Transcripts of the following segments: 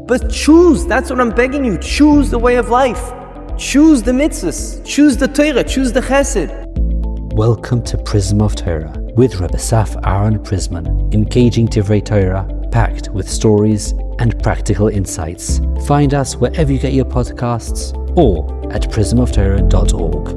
But choose, that's what I'm begging you, choose the way of life. Choose the mitzvahs, choose the Torah, choose the chesed. Welcome to Prism of Torah with Rebbe Saf Aaron Prisman, engaging Divrei Torah, packed with stories and practical insights. Find us wherever you get your podcasts or at prismoftorah.org.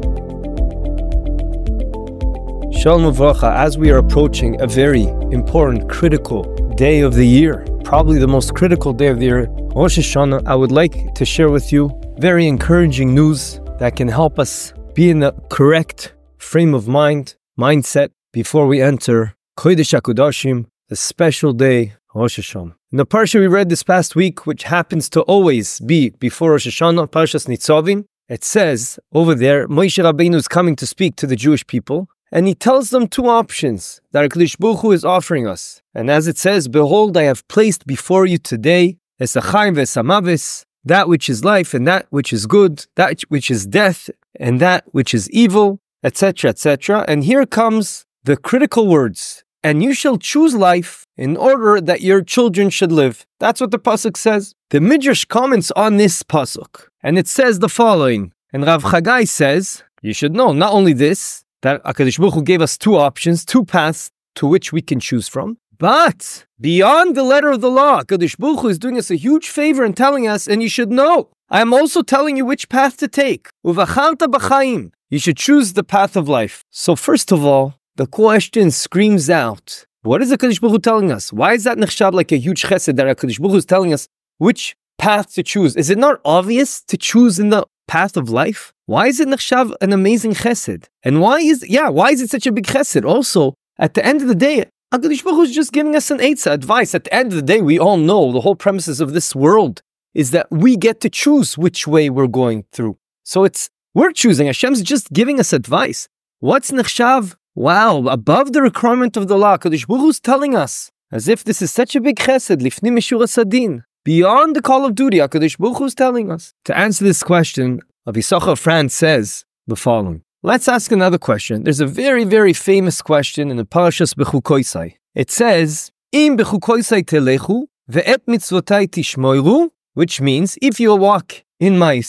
Shalom Uvracha, as we are approaching a very important, critical day of the year, probably the most critical day of the year, Rosh Hashanah, I would like to share with you very encouraging news that can help us be in the correct frame of mindset before we enter Kodesh HaKodashim, the special day, Rosh Hashanah. In the parsha we read this past week, which happens to always be before Rosh Hashanah, Parshas Nitzavim, it says over there, Moshe Rabbeinu is coming to speak to the Jewish people, and he tells them two options that HaKadosh Baruch Hu is offering us. And as it says, behold, I have placed before you today, es hachaim ve'es hamavis, that which is life and that which is good, that which is death and that which is evil, etc., etc. And here comes the critical words, and you shall choose life in order that your children should live. That's what the pasuk says. The Midrash comments on this pasuk, and it says the following. And Rav Chagai says, you should know not only this, that HaKadosh Baruch Hu gave us two options, two paths to which we can choose from, but beyond the letter of the law, HaKadosh Baruch Hu is doing us a huge favor and telling us, and you should know, I am also telling you which path to take. Uvacharta b'chaim. You should choose the path of life. So first of all, the question screams out, what is HaKadosh Baruch Hu telling us? Why is that nechshab like a huge chesed that HaKadosh Baruch Hu is telling us which path to choose? Is it not obvious to choose in the path of life? Why is it nechshav an amazing chesed? And why is it such a big chesed? Also, at the end of the day, HaKadosh Baruch Hu is just giving us an eitzah, advice. At the end of the day, we all know the whole premises of this world is that we get to choose which way we're going through. So we're choosing. Hashem's just giving us advice. What's nechshav? Wow, above the requirement of the law, HaKadosh Baruch Hu is telling us, as if this is such a big chesed, lifnim mishura sadin. Beyond the call of duty, HaKadosh Baruch Hu is telling us. To answer this question, Rabbi Yisachar Franz says the following. Let's ask another question. There's a very, very famous question in the Parashas Bechukoisai. It says, Im Bechukoisai telechu ve'et mitzvotai tishmoiru, which means if you walk in my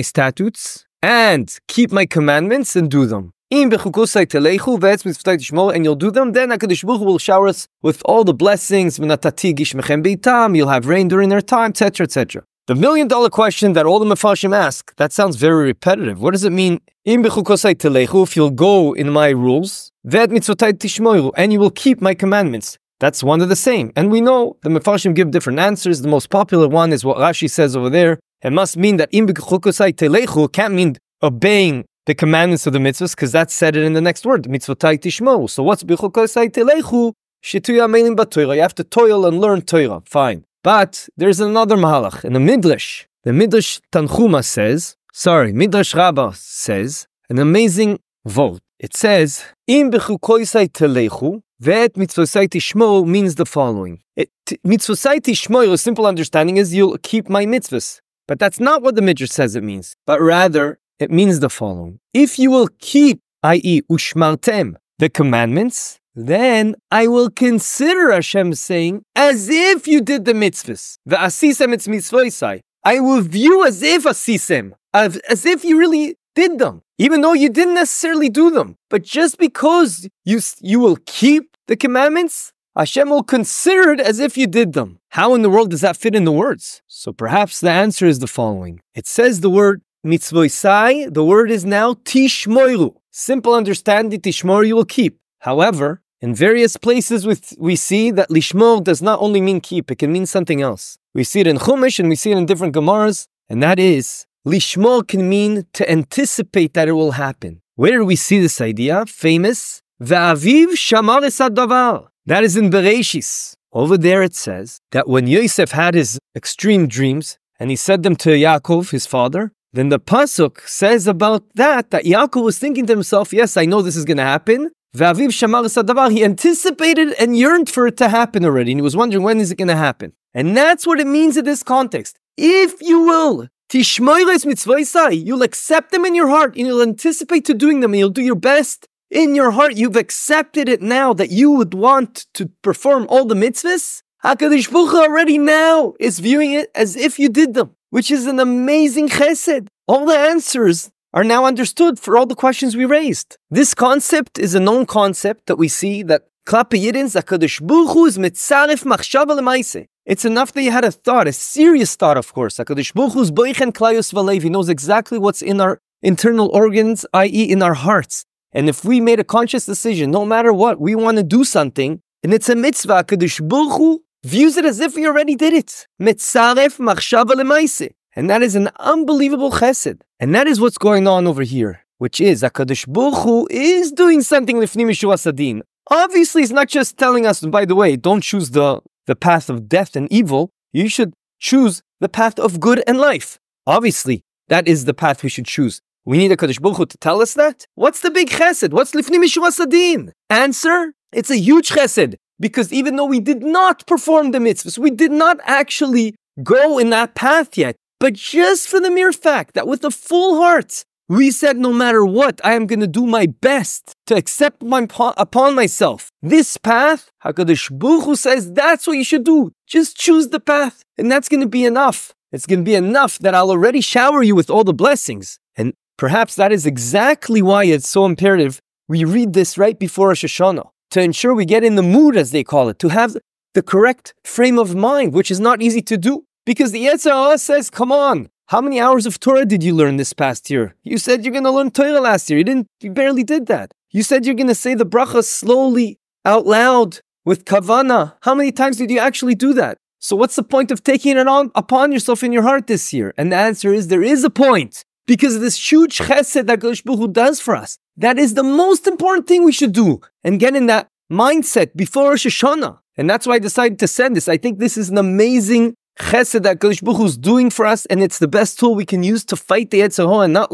statutes and keep my commandments and do them. Im Bechukosai telechu ve'et mitzvotai tishmoiru, and you'll do them, then HaKadosh Baruch Hu will shower us with all the blessings. V'natati gishmechem beitam, you'll have rain during their time, etc., etc. The $1,000,000 question that all the Mefarshim ask, that sounds very repetitive. What does it mean? Im bechukosai telechu, if you'll go in my rules, ve'et mitzvotai tishmoiru, and you will keep my commandments. That's one of the same. And we know the Mefarshim give different answers. The most popular one is what Rashi says over there. It must mean that im bechukosai telechu can't mean obeying the commandments of the mitzvahs, because that's said it in the next word, mitzvotai tishmoiru. So what's bechukosai telechu? Shituya melim b'Torah. You have to toil and learn Torah. Fine. But there's another mahalach in the Midrash. The Midrash Tanchuma says, Midrash Rabbah says, an amazing vote. It says, Im bechukoisai telechu, ve'et mitzvosai tishmoru means the following. Mitzvosai tishmoru, a simple understanding is you'll keep my mitzvahs. But that's not what the Midrash says it means. But rather, it means the following. If you will keep, i.e. ushmartem, the commandments, then I will consider Hashem saying, as if you did the mitzvahs. Ve'asisem etz mitzvosai. I will view as if asisem, as if you really did them, even though you didn't necessarily do them. But just because you will keep the commandments, Hashem will consider it as if you did them. How in the world does that fit in the words? So perhaps the answer is the following. It says the word mitzvosai, the word is now tishmoiru. Simple understanding, tishmoiru you will keep. However, in various places we see that lishmor does not only mean keep, it can mean something else. We see it in Chumash and we see it in different Gemaras, and that is, lishmor can mean to anticipate that it will happen. Where do we see this idea? Famous, Ve'aviv shamar es hadavar. That is in Bereshis. Over there it says that when Yosef had his extreme dreams, and he said them to Yaakov, his father, then the pasuk says about that Yaakov was thinking to himself, yes, I know this is going to happen, Ve'aviv shamar es hadavar. He anticipated and yearned for it to happen already, and he was wondering when is it going to happen. And that's what it means in this context. If you will, tishmoir es mitzvosai, you'll accept them in your heart, and you'll anticipate to doing them, and you'll do your best in your heart. You've accepted it now that you would want to perform all the mitzvahs. HaKadosh Baruch Hu already now is viewing it as if you did them, which is an amazing chesed. All the answers are now understood for all the questions we raised. This concept is a known concept that we see that Klape Yidins, HaKadosh Baruch Hu is mitzaref machshava l'maaseh. It's enough that you had a thought, a serious thought, of course. HaKadosh Baruch Hu is boichen klayos v'leiv. He knows exactly what's in our internal organs, i.e. in our hearts. And if we made a conscious decision, no matter what, we want to do something, and it's a mitzvah, HaKadosh Baruch Hu views it as if we already did it. Mitzaref machshava l'maaseh. And that is an unbelievable chesed. And that is what's going on over here, which is HaKadosh Baruch Hu is doing something lifnim Yeshuas Hadin. Obviously, it's not just telling us, by the way, don't choose the path of death and evil. You should choose the path of good and life. Obviously, that is the path we should choose. We need HaKadosh Baruch Hu to tell us that. What's the big chesed? What's lifnim Yeshuas Hadin? Answer, it's a huge chesed. Because even though we did not perform the mitzvahs, we did not actually go in that path yet, but just for the mere fact that with a full heart, we said no matter what, I am going to do my best to accept upon myself this path, HaKadosh Baruch Hu says that's what you should do. Just choose the path, and that's going to be enough. It's going to be enough that I'll already shower you with all the blessings. And perhaps that is exactly why it's so imperative we read this right before Rosh Hashanah, to ensure we get in the mood, as they call it, to have the correct frame of mind, which is not easy to do. Because the Yetzer Hara says, come on, how many hours of Torah did you learn this past year? You said you're going to learn Torah last year. You barely did that. You said you're going to say the bracha slowly, out loud, with kavana. How many times did you actually do that? So what's the point of taking it on upon yourself in your heart this year? And the answer is there is a point. Because of this huge chesed that HaKadosh Baruch Hu does for us. That is the most important thing we should do. And get in that mindset before Rosh Hashanah. And that's why I decided to send this. I think this is an amazing chesed that HaKadosh Baruch Hu is doing for us, and it's the best tool we can use to fight the Yetzer Hara and not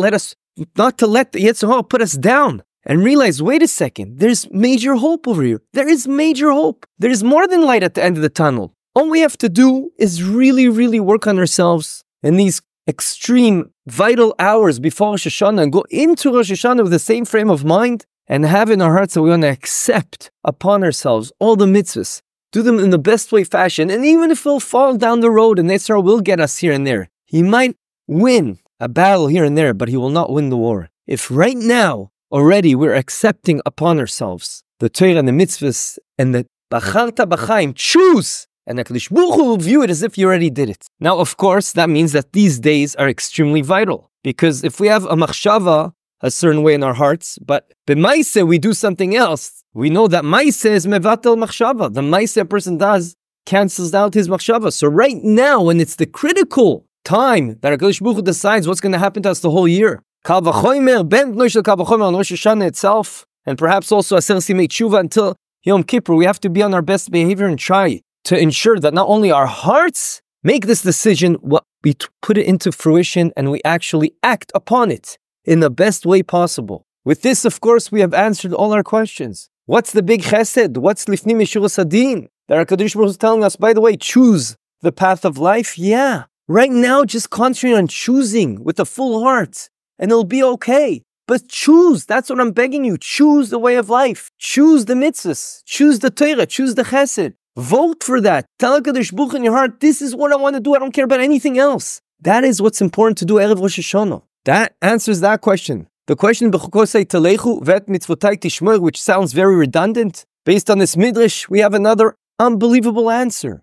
to let the Yetzer Hara put us down. And realize, wait a second, there's major hope over here. There is major hope. There is more than light at the end of the tunnel. All we have to do is really, really work on ourselves in these extreme, vital hours before Rosh Hashanah and go into Rosh Hashanah with the same frame of mind and have in our hearts that we want to accept upon ourselves all the mitzvahs. Do them in the best way fashion, and even if we'll fall down the road and Yetzer Hara will get us here and there, he might win a battle here and there, but he will not win the war. If right now, already we're accepting upon ourselves the Torah and the mitzvahs and the Bacharta B'chaim, choose, and HaKadosh Baruch Hu will view it as if you already did it. Now, of course, that means that these days are extremely vital, because if we have a machshava a certain way in our hearts, but b'maaseh we do something else, we know that maaseh is mevatel machshava. The maaseh a person does cancels out his machshava. So right now, when it's the critical time that HaKadosh Baruch Hu decides what's going to happen to us the whole year, Kal v'chomer, ben b'noi shel Kal v'chomer on Rosh Hashanah itself, and perhaps also Aser Simei Tshuva until Yom Kippur, we have to be on our best behavior and try to ensure that not only our hearts make this decision, we put it into fruition and we actually act upon it in the best way possible. With this, of course, we have answered all our questions. What's the big chesed? What's lifnim Yeshuas Hadin? That HaKadosh Baruch Hu is telling us, by the way, choose the path of life? Yeah. Right now, just concentrate on choosing with a full heart, and it'll be okay. But choose. That's what I'm begging you. Choose the way of life. Choose the mitzvahs. Choose the Torah. Choose the chesed. Vote for that. Tell HaKadosh Baruch Hu in your heart, this is what I want to do. I don't care about anything else. That is what's important to do Erev Rosh Hashanah. That answers that question. The question, which sounds very redundant, based on this midrash, we have another unbelievable answer.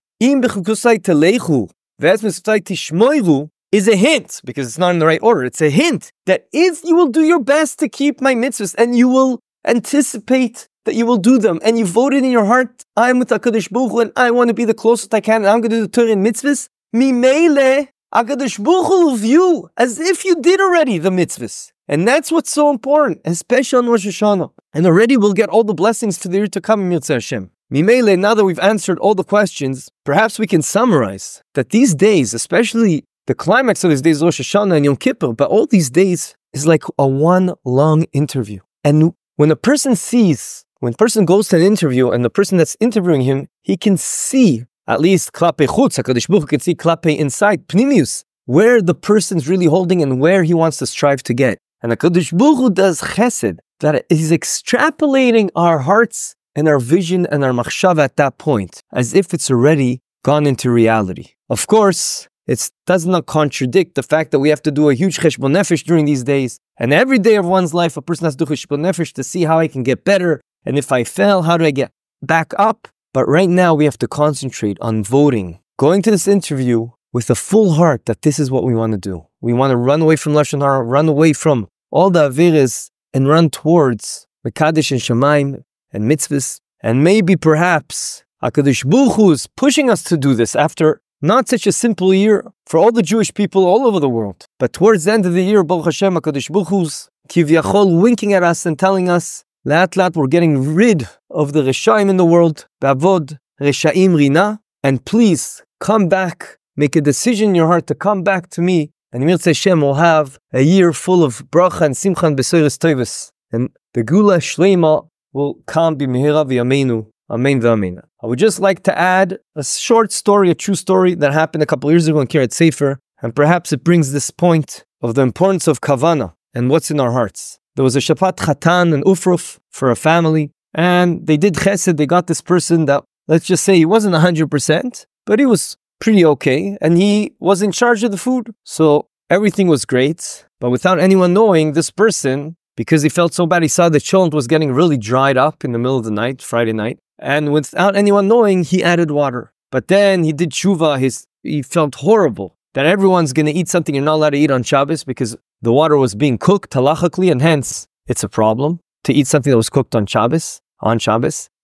Is a hint, because it's not in the right order. It's a hint that if you will do your best to keep my mitzvahs and you will anticipate that you will do them and you voted in your heart, I am with HaKadosh Baruch Hu and I want to be the closest I can and I'm going to do the Torah and mitzvahs, Mimele, HaKadosh Baruch Hu will view as if you did already the mitzvahs. And that's what's so important, especially on Rosh Hashanah. And already we'll get all the blessings to the year to come, Yirtzeh Hashem. Mimele, now that we've answered all the questions, perhaps we can summarize that these days, especially the climax of these days, Rosh Hashanah and Yom Kippur, but all these days is like a one long interview. And when a person goes to an interview and the person that's interviewing him, he can see, at least klape chutz, HaKadosh Baruch Hu can see klape inside, pnimius, where the person's really holding and where he wants to strive to get. And HaKadosh Baruch Hu does chesed, that he's extrapolating our hearts and our vision and our machshava at that point, as if it's already gone into reality. Of course, it does not contradict the fact that we have to do a huge cheshbon nefesh during these days. And every day of one's life, a person has to do cheshbon nefesh to see how I can get better. And if I fail, how do I get back up? But right now, we have to concentrate on voting. Going to this interview with a full heart that this is what we want to do. We want to run away from Lashon Hara, run away from all the Averes, and run towards Mekadesh and Shemaim and mitzvahs. And maybe perhaps HaKadosh Baruch Hu is pushing us to do this after not such a simple year for all the Jewish people all over the world. But towards the end of the year, Baruch Hashem, HaKadosh Baruch Hu's Kivyachol winking at us and telling us, Lat lat, we're getting rid of the Reshaim in the world. Ba'avod Reshaim Rina. And please, come back. Make a decision in your heart to come back to me. And Mirtzeh Hashem will have a year full of bracha and simcha and besoros tovos. And the Gula Shleima will come b'mehira v'yameinu. Amen v'amen. I would just like to add a short story, a true story that happened a couple of years ago in Kiryat Sefer, and perhaps it brings this point of the importance of kavana and what's in our hearts. There was a Shabbat Chatan and Ufruf for a family, and they did chesed. They got this person that, let's just say, he wasn't 100%, but he was pretty okay, and he was in charge of the food. So everything was great, but without anyone knowing, this person, because he felt so bad, he saw the cholent was getting really dried up in the middle of the night, Friday night, and without anyone knowing, he added water. But then he did tshuva, he felt horrible that everyone's going to eat something you're not allowed to eat on Shabbos because the water was being cooked halachically, and hence it's a problem to eat something that was cooked on Shabbos.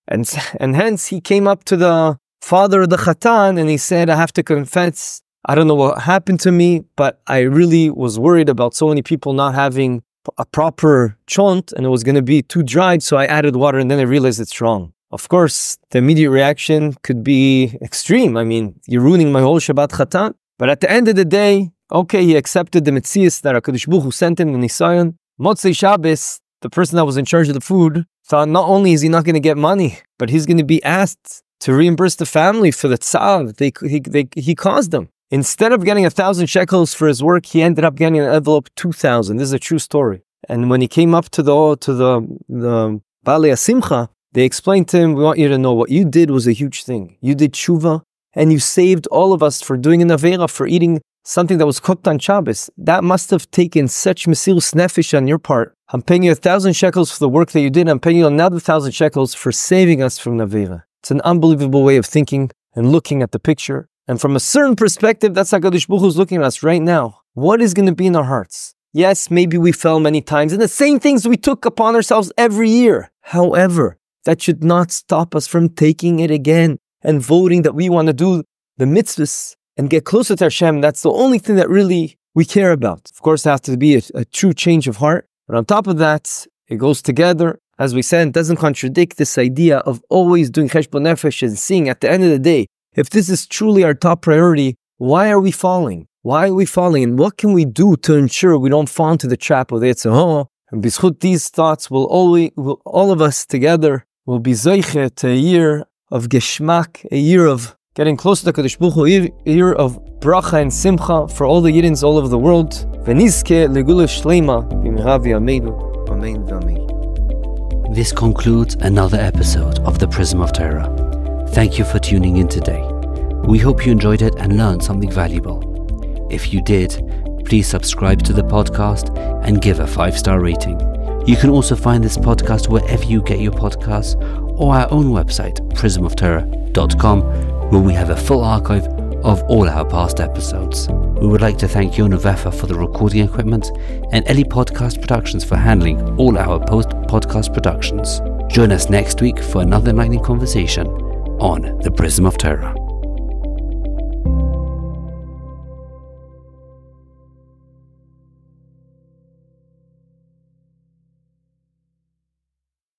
And hence he came up to the father of the Chatan and he said, I have to confess, I don't know what happened to me, but I really was worried about so many people not having a proper chont and it was going to be too dried, so I added water and then I realized it's wrong. Of course, the immediate reaction could be extreme. I mean, you're ruining my whole Shabbat Chatan. But at the end of the day, okay, he accepted the Metzias that HaKadosh Baruch Hu sent him in Nisayon. Motzei Shabbos, the person that was in charge of the food, thought not only is he not going to get money, but he's going to be asked to reimburse the family for the tzav he caused them. Instead of getting 1,000 shekels for his work, he ended up getting an envelope 2,000. This is a true story. And when he came up to the Balei HaSimcha, they explained to him, we want you to know what you did was a huge thing. You did tshuva, and you saved all of us for doing an avera, for eating something that was cooked on Shabbos. That must have taken such mesirus nefesh on your part. I'm paying you 1,000 shekels for the work that you did. I'm paying you another 1,000 shekels for saving us from an avera. It's an unbelievable way of thinking and looking at the picture. And from a certain perspective, that's how HaKadosh Baruch Hu is looking at us right now. What is going to be in our hearts? Yes, maybe we fell many times, and the same things we took upon ourselves every year. However, that should not stop us from taking it again and voting that we want to do the mitzvahs and get closer to Hashem. That's the only thing that really we care about. Of course, it has to be a true change of heart. But on top of that, it goes together. As we said, it doesn't contradict this idea of always doing cheshbon nefesh and seeing at the end of the day, if this is truly our top priority, why are we falling? Why are we falling? And what can we do to ensure we don't fall into the trap of the Yetzer Hara? And b'zchut these thoughts, all of us together will be zeiche to a year of geschmack, a year of getting closer to HaKadosh Baruch Hu, a year of bracha and simcha for all the Yidins all over the world. V'nizke legula shleima b'mehira v'yameinu. Amen v'amen. This concludes another episode of The Prism of Torah. Thank you for tuning in today. We hope you enjoyed it and learned something valuable. If you did, please subscribe to the podcast and give a 5-star rating. You can also find this podcast wherever you get your podcasts or our own website, prismoftorah.com, where we have a full archive of all our past episodes. We would like to thank Yona Vefa for the recording equipment and Eli Podcast Productions for handling all our post-podcast productions. Join us next week for another enlightening conversation on The Prism of Torah.